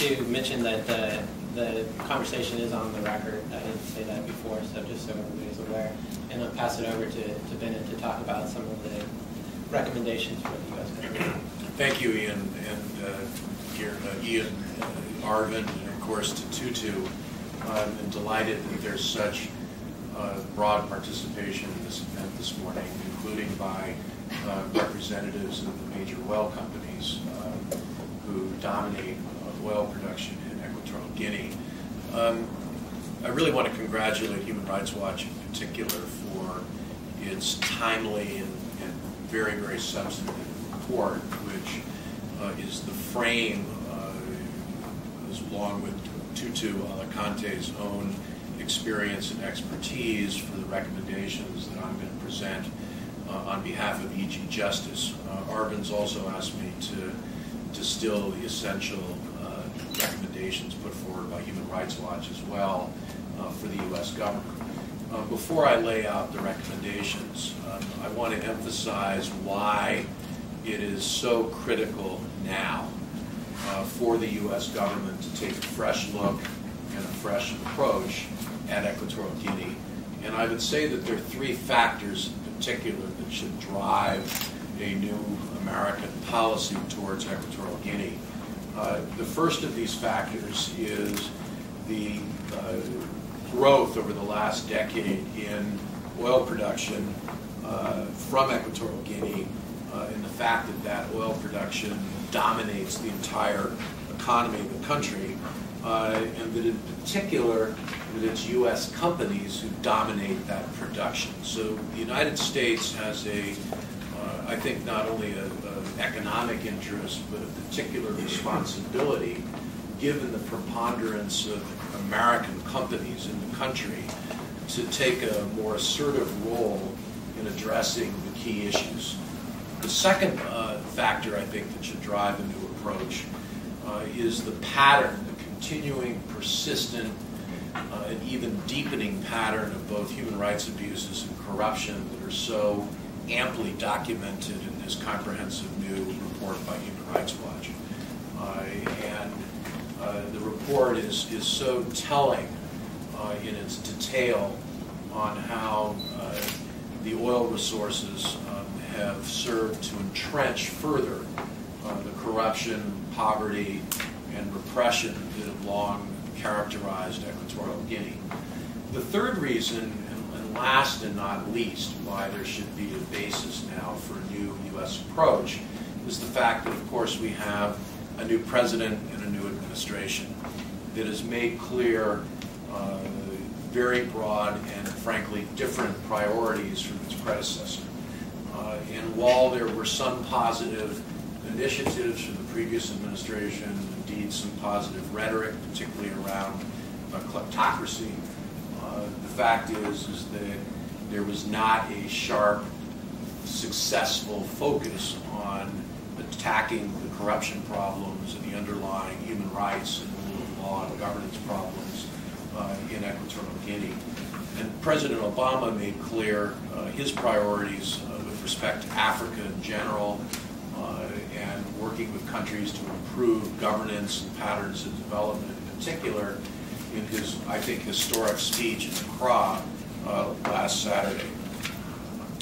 to mention that the conversation is on the record. I didn't say that before, so just so everybody's aware. And I'll pass it over to Bennett to talk about some of the recommendations for the U.S. government. Thank you, Ian, and Ian, Arvind, and of course to Tutu. I'm delighted that there's such broad participation in this event this morning, including by representatives of the major oil companies who dominate oil production in Equatorial Guinea. I really want to congratulate Human Rights Watch in particular for its timely and very, very substantive report, which is the frame, along with Tutu Alacante's own experience and expertise, for the recommendations that I'm going to present on behalf of EG Justice. Arvind's also asked me to distill the essential recommendations put forward by Human Rights Watch as well for the U.S. government. Before I lay out the recommendations, I want to emphasize why it is so critical now for the U.S. government to take a fresh look and a fresh approach at Equatorial Guinea. And I would say that there are three factors in particular that should drive a new American policy towards Equatorial Guinea. The first of these factors is the growth over the last decade in oil production from Equatorial Guinea, and the fact that oil production dominates the entire economy of the country, and that in particular that it's U.S. companies who dominate that production. So the United States has I think not only an economic interest, but a particular responsibility, given the preponderance of American companies in the country, to take a more assertive role in addressing the key issues. The second factor, I think, that should drive a new approach is the pattern, the continuing, persistent, and even deepening pattern of both human rights abuses and corruption that are so amply documented in this comprehensive new report by Human Rights Watch. The report is so telling in its detail on how the oil resources have served to entrench further the corruption, poverty, and repression that have long characterized Equatorial Guinea. The third reason, and last and not least, why there should be a basis now for a new U.S. approach is the fact that, of course, we have a new president and a new administration that has made clear very broad and, frankly, different priorities from its predecessor. And while there were some positive initiatives from the previous administration, indeed some positive rhetoric, particularly around kleptocracy, the fact is that there was not a sharp, successful focus on attacking the corruption problems and the underlying human rights and rule of law and governance problems in Equatorial Guinea. And President Obama made clear his priorities with respect to Africa in general, and working with countries to improve governance and patterns of development in particular, in his, I think, historic speech in Accra last Saturday.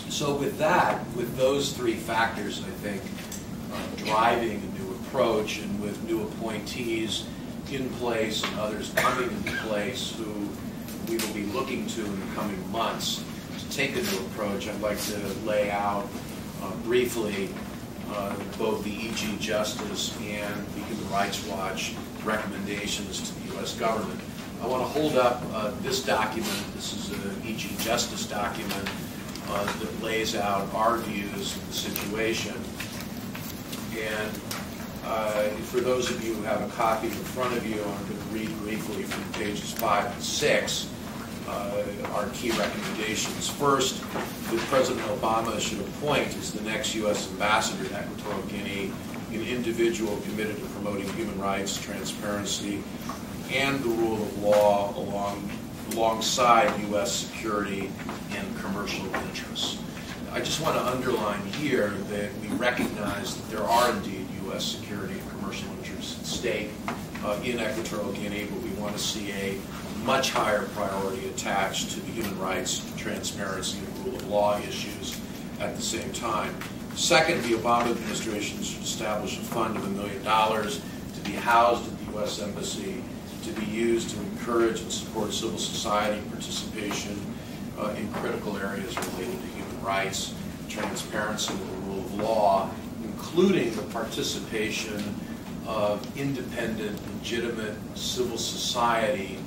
So with that, with those three factors, I think, driving a new approach, and with new appointees in place and others coming into place who we will be looking to in the coming months to take a new approach, I'd like to lay out briefly both the EG Justice and the Human Rights Watch recommendations to the U.S. government. I want to hold up this document. This is an EG Justice document that lays out our views of the situation. And for those of you who have a copy in front of you, I'm going to read briefly from pages 5 and 6 our key recommendations. First, that President Obama should appoint as the next U.S. ambassador to Equatorial Guinea an individual committed to promoting human rights, transparency, and the rule of law alongside U.S. security and commercial interests. I just want to underline here that we recognize that there are indeed U.S. security and commercial interests at stake in Equatorial Guinea, but we want to see a much higher priority attached to the human rights, transparency, and rule of law issues at the same time. Second, the Obama administration should establish a fund of $1 million to be housed at the U.S. Embassy to be used to encourage and support civil society participation in critical areas related to human rights, transparency, and the rule of law, including the participation of independent, legitimate civil society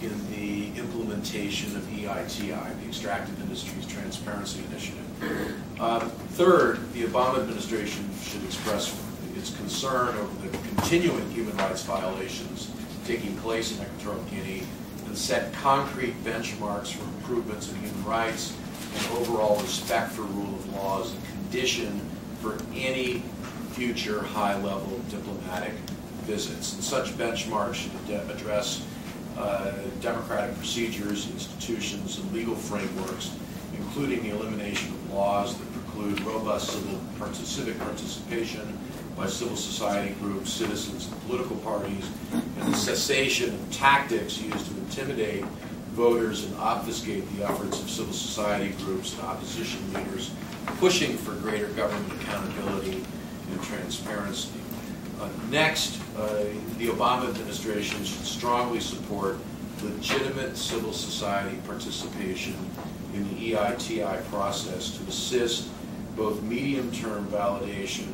in the implementation of EITI, the Extractive Industries Transparency Initiative. Third, the Obama administration should express its concern over the continuing human rights violations taking place in Equatorial Guinea and set concrete benchmarks for improvements in human rights and overall respect for rule of law as a condition for any future high-level diplomatic visits. And such benchmarks should address democratic procedures, institutions, and legal frameworks, including the elimination of laws that preclude robust civic participation by civil society groups, citizens, and political parties, and the cessation of tactics used to intimidate voters and obfuscate the efforts of civil society groups and opposition leaders pushing for greater government accountability and transparency. Next, the Obama administration should strongly support legitimate civil society participation in the EITI process to assist both medium-term validation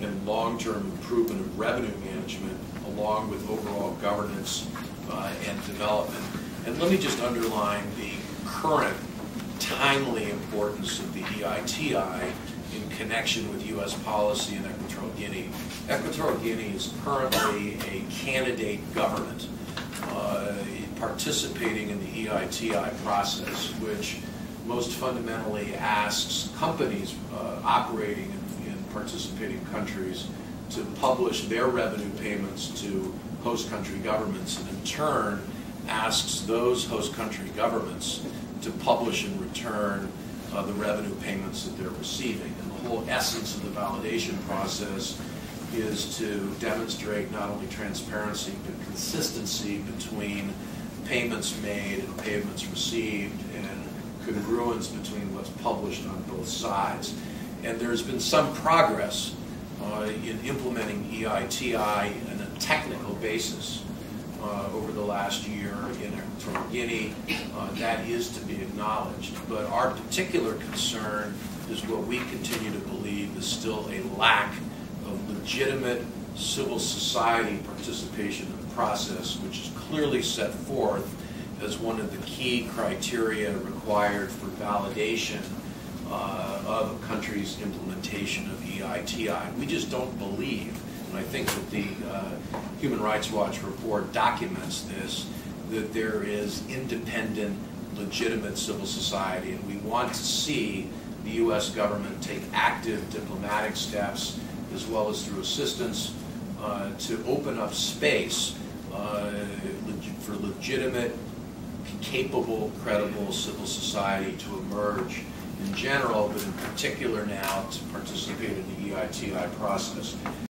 and long-term improvement of revenue management, along with overall governance and development. And let me just underline the current timely importance of the EITI in connection with U.S. policy in Equatorial Guinea. Equatorial Guinea is currently a candidate government participating in the EITI process, which most fundamentally asks companies operating in participating countries to publish their revenue payments to host country governments, and in turn asks those host country governments to publish in return the revenue payments that they're receiving. And the whole essence of the validation process is to demonstrate not only transparency but consistency between payments made and payments received, and congruence between what's published on both sides. And there's been some progress in implementing EITI on a technical basis over the last year in Equatorial Guinea. That is to be acknowledged. But our particular concern is what we continue to believe is still a lack of legitimate civil society participation in the process, which is clearly set forth as one of the key criteria required for validation of a country's implementation of EITI. We just don't believe, and I think that the Human Rights Watch report documents this, that there is independent, legitimate civil society, and we want to see the U.S. government take active diplomatic steps, as well as through assistance, to open up space for legitimate, capable, credible civil society to emerge in general, but in particular now to participate in the EITI process.